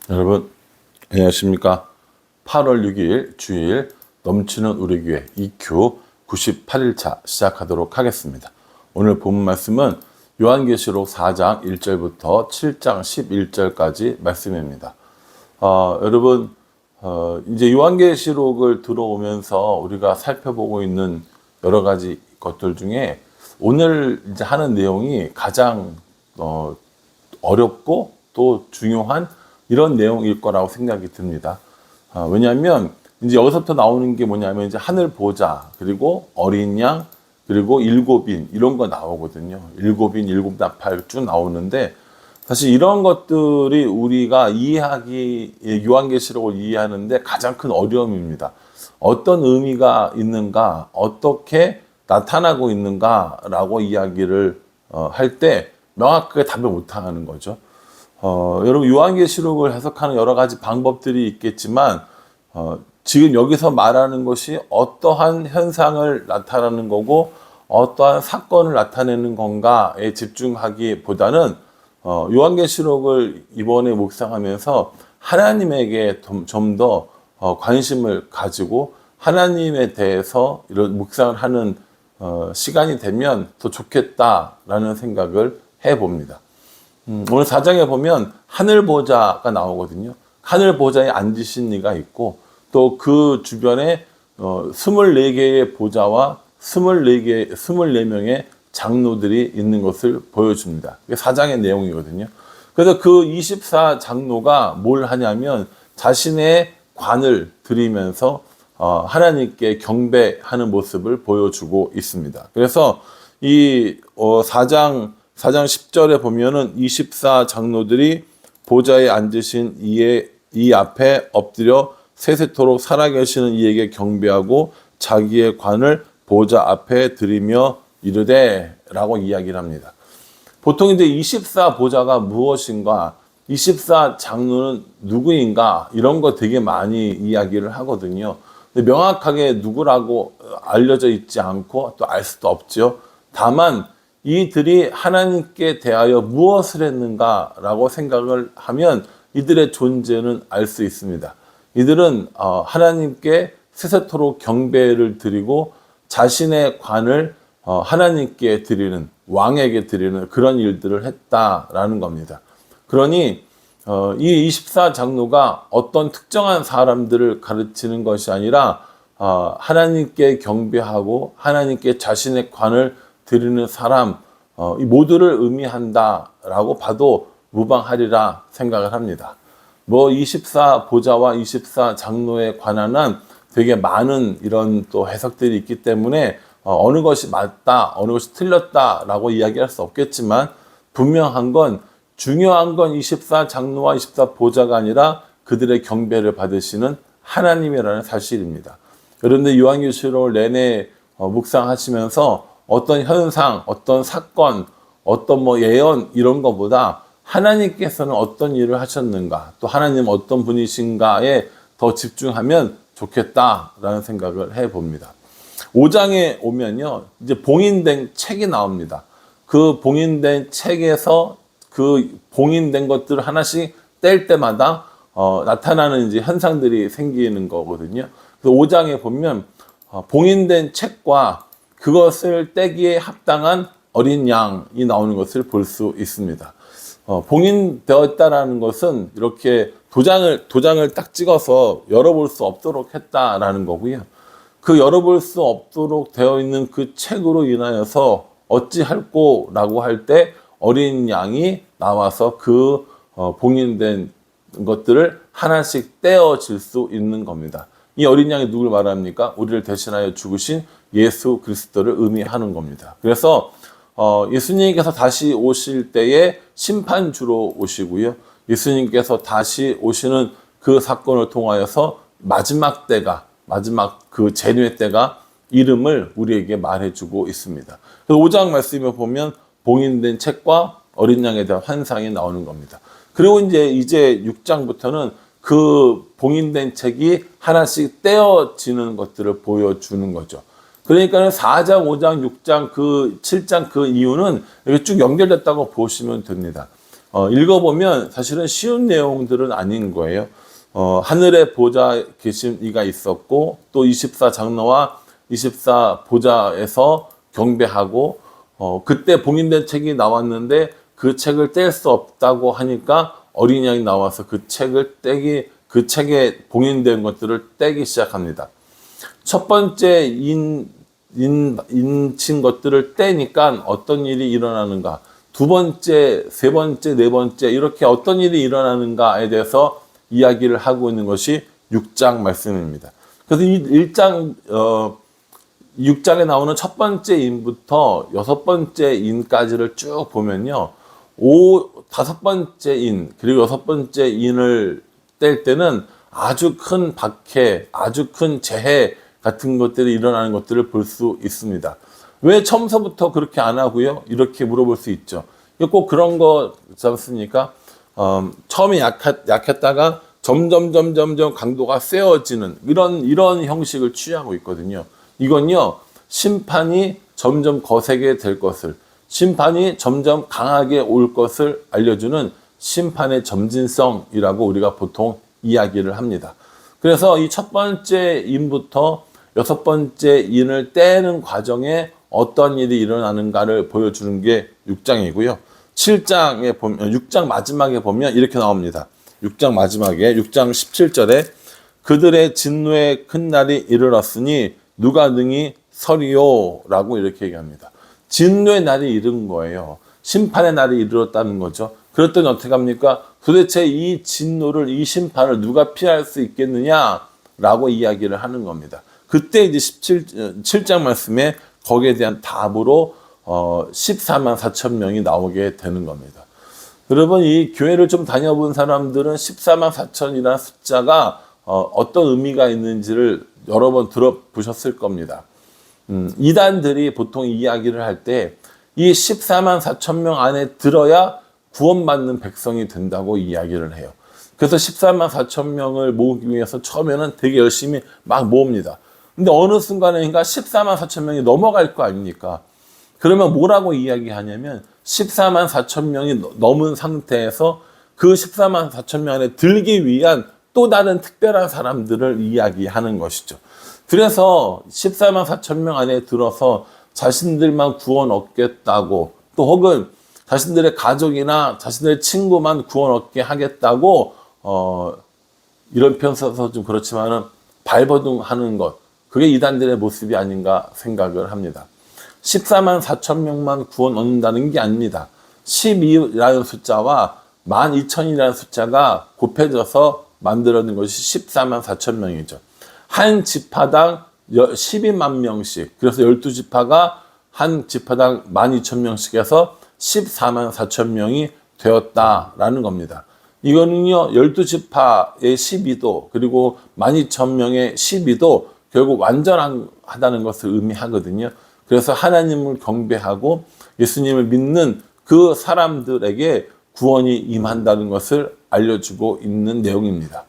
여러분 안녕하십니까. 8월 6일 주일 넘치는 우리 교회 EQ 98일차 시작하도록 하겠습니다. 오늘 본문 말씀은 요한계시록 4장 1절부터 7장 11절까지 말씀입니다. 여러분 이제 요한계시록을 들어오면서 우리가 살펴보고 있는 여러 가지 것들 중에 오늘 이제 하는 내용이 가장 어렵고 또 중요한 이런 내용일 거라고 생각이 듭니다. 왜냐하면 이제 여기서부터 나오는 게 뭐냐면 이제 하늘 보좌, 그리고 어린 양, 그리고 일곱인 이런 거 나오거든요. 일곱인, 일곱 나팔 쭉 나오는데 사실 이런 것들이 우리가 요한계시록을 이해하는데 가장 큰 어려움입니다. 어떤 의미가 있는가, 어떻게 나타나고 있는가라고 이야기를 할 때 명확하게 답을 못하는 거죠. 여러분 요한계시록을 해석하는 여러 가지 방법들이 있겠지만 지금 여기서 말하는 것이 어떠한 현상을 나타내는 거고 어떠한 사건을 나타내는 건가에 집중하기보다는 요한계시록을 이번에 묵상하면서 하나님에게 좀 더 관심을 가지고 하나님에 대해서 이런 묵상을 하는 시간이 되면 더 좋겠다라는 생각을 해봅니다. 오늘 4장에 보면 하늘 보좌가 나오거든요. 하늘 보좌에 앉으신 이가 있고 또 그 주변에 24개의 보좌와 24명의 장로들이 있는 것을 보여줍니다. 이게 4장의 내용이거든요. 그래서 그 24 장로가 뭘 하냐면 자신의 관을 들이면서 하나님께 경배하는 모습을 보여주고 있습니다. 그래서 이 4장 10절에 보면은 24 장로들이 보좌에 앉으신 이 앞에 엎드려 세세토록 살아계시는 이에게 경배하고 자기의 관을 보좌 앞에 들이며 이르되 라고 이야기를 합니다. 보통 이제 24 보좌가 무엇인가, 24 장로는 누구인가 이런 거 되게 많이 이야기를 하거든요. 근데 명확하게 누구라고 알려져 있지 않고 또 알 수도 없죠. 다만 이들이 하나님께 대하여 무엇을 했는가라고 생각을 하면 이들의 존재는 알 수 있습니다. 이들은 하나님께 세세토록 경배를 드리고 자신의 관을 하나님께 드리는, 왕에게 드리는 그런 일들을 했다라는 겁니다. 그러니 이 24 장로가 어떤 특정한 사람들을 가르치는 것이 아니라 하나님께 경배하고 하나님께 자신의 관을 드리는 사람, 이 모두를 의미한다라고 봐도 무방하리라 생각을 합니다. 24 보좌와 24 장로에 관한 되게 많은 이런 또 해석들이 있기 때문에 어느 것이 맞다, 어느 것이 틀렸다라고 이야기할 수 없겠지만 분명한 건 중요한 건 24 장로와 24 보좌가 아니라 그들의 경배를 받으시는 하나님이라는 사실입니다. 그런데 요한계시록을 내내 묵상하시면서 어떤 현상, 어떤 사건, 어떤 예언 이런 것보다 하나님께서는 어떤 일을 하셨는가, 또 하나님 어떤 분이신가에 더 집중하면 좋겠다라는 생각을 해봅니다. 5장에 오면요, 이제 봉인된 책이 나옵니다. 그 봉인된 책에서 그 봉인된 것들을 하나씩 뗄 때마다 나타나는 이제 현상들이 생기는 거거든요. 그래서 5장에 보면 봉인된 책과 그것을 떼기에 합당한 어린 양이 나오는 것을 볼 수 있습니다. 봉인되었다라는 것은 이렇게 도장을 딱 찍어서 열어볼 수 없도록 했다라는 거고요. 그 열어볼 수 없도록 되어 있는 그 책으로 인하여서 어찌할꼬라고 할 때 어린 양이 나와서 그 봉인된 것들을 하나씩 떼어질 수 있는 겁니다. 이 어린 양이 누굴 말합니까? 우리를 대신하여 죽으신 예수 그리스도를 의미하는 겁니다. 그래서 예수님께서 다시 오실 때에 심판주로 오시고요. 예수님께서 다시 오시는 그 사건을 통하여서 마지막 그 재뇌 때가 이름을 우리에게 말해주고 있습니다. 그래서 5장 말씀에 보면 봉인된 책과 어린 양에 대한 환상이 나오는 겁니다. 그리고 이제 6장부터는 그 봉인된 책이 하나씩 떼어지는 것들을 보여주는 거죠. 그러니까 4장, 5장, 6장, 7장 그 이유는 이렇게 쭉 연결됐다고 보시면 됩니다. 읽어보면 사실은 쉬운 내용들은 아닌 거예요. 하늘에 보좌 계신 이가 있었고 또 24 장로와 24 보좌에서 경배하고 그때 봉인된 책이 나왔는데 그 책을 뗄 수 없다고 하니까 어린 양이 나와서 그 책에 봉인된 것들을 떼기 시작합니다. 첫 번째 인친 것들을 떼니까 어떤 일이 일어나는가, 두 번째, 세 번째, 네 번째 이렇게 어떤 일이 일어나는가에 대해서 이야기를 하고 있는 것이 6장 말씀입니다. 그래서 이 6장에 나오는 첫 번째 인부터 여섯 번째 인까지를 쭉 보면요. 다섯 번째 인, 그리고 여섯 번째 인을 뗄 때는 아주 큰 박해, 아주 큰 재해 같은 것들이 일어나는 것들을 볼 수 있습니다. 왜 처음서부터 그렇게 안 하고요? 이렇게 물어볼 수 있죠. 꼭 그런 거지 않습니까? 처음에 약했다가 점점 강도가 세워지는 이런 형식을 취하고 있거든요. 이건요, 심판이 점점 거세게 될 것을, 심판이 점점 강하게 올 것을 알려주는 심판의 점진성이라고 우리가 보통 이야기를 합니다. 그래서 이 첫 번째 인부터 여섯 번째 인을 떼는 과정에 어떤 일이 일어나는가를 보여주는 게 6장이고요. 7장에 보면, 6장 마지막에 보면 이렇게 나옵니다. 6장 마지막에, 6장 17절에 그들의 진노의 큰 날이 이르렀으니 누가 능히 서리요? 라고 이렇게 얘기합니다. 진노의 날이 이른 거예요. 심판의 날이 이르렀다는 거죠. 그랬더니 어떻게 합니까? 도대체 이 진노를, 이 심판을 누가 피할 수 있겠느냐? 라고 이야기를 하는 겁니다. 그때 이제 7장 말씀에 거기에 대한 답으로 14만 4천 명이 나오게 되는 겁니다. 여러분, 이 교회를 좀 다녀본 사람들은 14만 4천이라는 숫자가 어떤 의미가 있는지를 여러 번 들어보셨을 겁니다. 이단들이 보통 이야기를 할 때 이 14만 4천 명 안에 들어야 구원받는 백성이 된다고 이야기를 해요. 그래서 14만 4천 명을 모으기 위해서 처음에는 되게 열심히 막 모읍니다. 근데 어느 순간에인가 14만 4천 명이 넘어갈 거 아닙니까? 그러면 뭐라고 이야기하냐면 14만 4천 명이 넘은 상태에서 그 14만 4천 명 안에 들기 위한 또 다른 특별한 사람들을 이야기하는 것이죠. 그래서 14만 4천 명 안에 들어서 자신들만 구원 얻겠다고, 또 혹은 자신들의 가족이나 자신들의 친구만 구원 얻게 하겠다고 이런 표현 써서 좀 그렇지만은 발버둥하는 것, 그게 이단들의 모습이 아닌가 생각을 합니다. 14만 4천 명만 구원 얻는다는 게 아닙니다. 12라는 숫자와 12,000이라는 숫자가 곱해져서 만들어낸 것이 14만 4천 명이죠. 한 지파당 12만 명씩, 그래서 12지파가 한 지파당 12,000명씩 해서 14만 4천 명이 되었다라는 겁니다. 이거는요, 12지파의 12도, 그리고 12,000명의 12도 결국 완전하다는 것을 의미하거든요. 그래서 하나님을 경배하고 예수님을 믿는 그 사람들에게 구원이 임한다는 것을 알려주고 있는 내용입니다.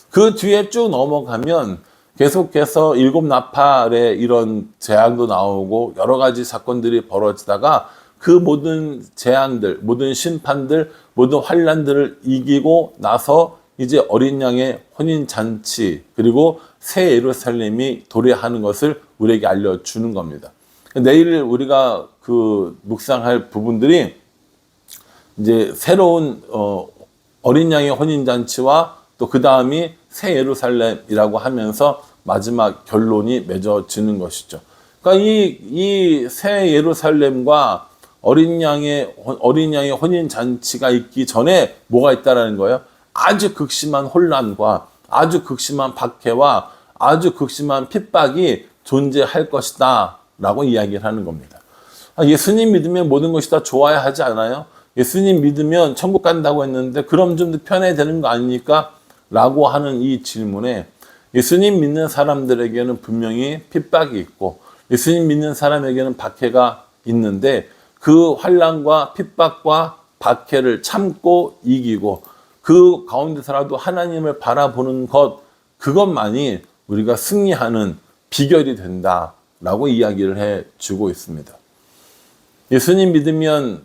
그 뒤에 쭉 넘어가면 계속해서 일곱 나팔의 이런 재앙도 나오고 여러 가지 사건들이 벌어지다가 그 모든 재앙들, 모든 심판들, 모든 환난들을 이기고 나서 이제 어린 양의 혼인잔치, 그리고 새 예루살렘이 도래하는 것을 우리에게 알려주는 겁니다. 내일 우리가 묵상할 부분들이 이제 새로운 어린 양의 혼인잔치와 또 그 다음이 새 예루살렘이라고 하면서 마지막 결론이 맺어지는 것이죠. 그러니까 이 새 예루살렘과 어린 양의 혼인잔치가 있기 전에 뭐가 있다라는 거예요? 아주 극심한 혼란과 아주 극심한 박해와 아주 극심한 핍박이 존재할 것이다 라고 이야기를 하는 겁니다. 예수님 믿으면 모든 것이 다 좋아야 하지 않아요? 예수님 믿으면 천국 간다고 했는데 그럼 좀 더 편해야 되는 거 아닙니까? 라고 하는 이 질문에 예수님 믿는 사람들에게는 분명히 핍박이 있고 예수님 믿는 사람에게는 박해가 있는데 그 환난과 핍박과 박해를 참고 이기고 그 가운데서라도 하나님을 바라보는 것, 그것만이 우리가 승리하는 비결이 된다라고 이야기를 해주고 있습니다. 예수님 믿으면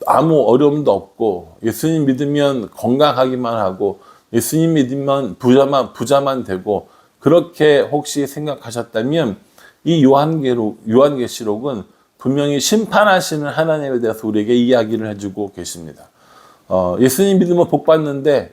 아무 어려움도 없고 예수님 믿으면 건강하기만 하고 예수님 믿으면 부자만 되고 그렇게 혹시 생각하셨다면 이 요한계시록은 분명히 심판하시는 하나님에 대해서 우리에게 이야기를 해주고 계십니다. 예수님 믿으면 복 받는데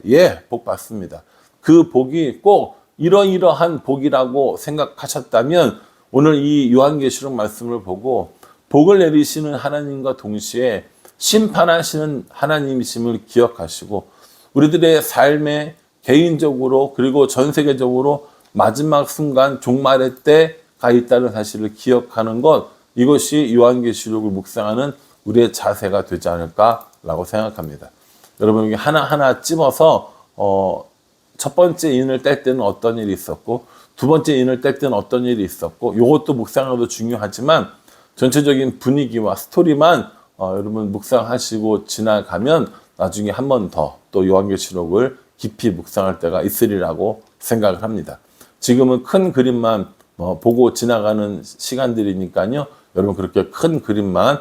복 받습니다. 그 복이 꼭 이러이러한 복이라고 생각하셨다면 오늘 이 요한계시록 말씀을 보고 복을 내리시는 하나님과 동시에 심판하시는 하나님이심을 기억하시고 우리들의 삶에 개인적으로 그리고 전 세계적으로 마지막 순간 종말의 때가 있다는 사실을 기억하는 것, 이것이 요한계시록을 묵상하는 우리의 자세가 되지 않을까라고 생각합니다. 여러분 여기 하나하나 찝어서 첫 번째 인을 뗄 때는 어떤 일이 있었고 두 번째 인을 뗄 때는 어떤 일이 있었고 이것도 묵상하도 중요하지만 전체적인 분위기와 스토리만 여러분 묵상하시고 지나가면 나중에 한 번 더 또 요한계시록을 깊이 묵상할 때가 있으리라고 생각을 합니다. 지금은 큰 그림만 보고 지나가는 시간들이니까요. 여러분 그렇게 큰 그림만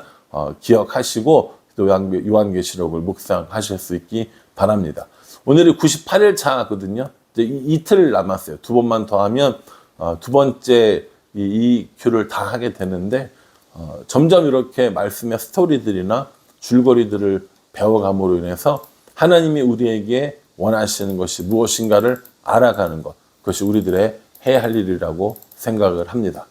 기억하시고 또 요한계시록을 묵상하실 수 있기 바랍니다. 오늘이 98일 차거든요. 이제 이틀 남았어요. 두 번만 더 하면 두 번째 이 큐를 다 하게 되는데 점점 이렇게 말씀의 스토리들이나 줄거리들을 배워감으로 인해서 하나님이 우리에게 원하시는 것이 무엇인가를 알아가는 것, 그것이 우리들의 해야 할 일이라고 생각을 합니다.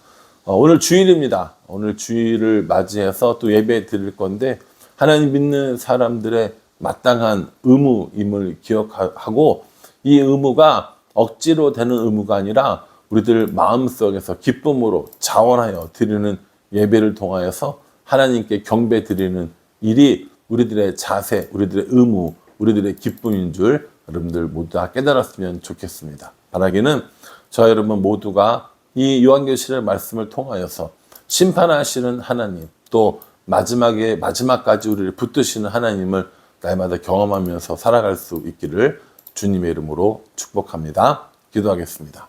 오늘 주일입니다. 오늘 주일을 맞이해서 또 예배 드릴 건데 하나님 믿는 사람들의 마땅한 의무임을 기억하고 이 의무가 억지로 되는 의무가 아니라 우리들 마음속에서 기쁨으로 자원하여 드리는 예배를 통하여서 하나님께 경배 드리는 일이 우리들의 자세, 우리들의 의무, 우리들의 기쁨인 줄 여러분들 모두 다 깨달았으면 좋겠습니다. 바라기는 저와 여러분 모두가 이 요한계시록 말씀을 통하여서 심판하시는 하나님, 또 마지막까지 우리를 붙드시는 하나님을 날마다 경험하면서 살아갈 수 있기를 주님의 이름으로 축복합니다. 기도하겠습니다.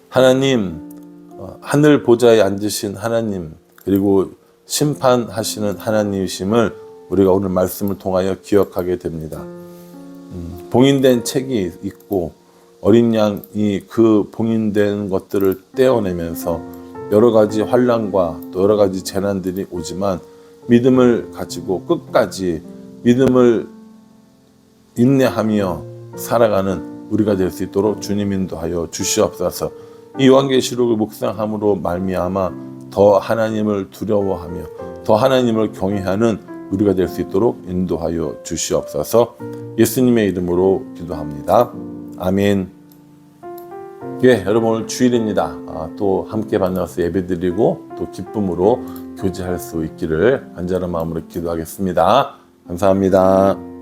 하나님, 하늘 보좌에 앉으신 하나님, 그리고 심판하시는 하나님이심을 우리가 오늘 말씀을 통하여 기억하게 됩니다. 봉인된 책이 있고 어린 양이 그 봉인된 것들을 떼어내면서 여러 가지 환난과 또 여러 가지 재난들이 오지만 믿음을 가지고 끝까지 믿음을 인내하며 살아가는 우리가 될 수 있도록 주님 인도하여 주시옵소서. 이 요한계시록을 묵상함으로 말미암아 더 하나님을 두려워하며 더 하나님을 경외하는 우리가 될 수 있도록 인도하여 주시옵소서. 예수님의 이름으로 기도합니다. 아멘. 여러분 오늘 주일입니다. 또 함께 만나서 예배드리고 또 기쁨으로 교제할 수 있기를 간절한 마음으로 기도하겠습니다. 감사합니다.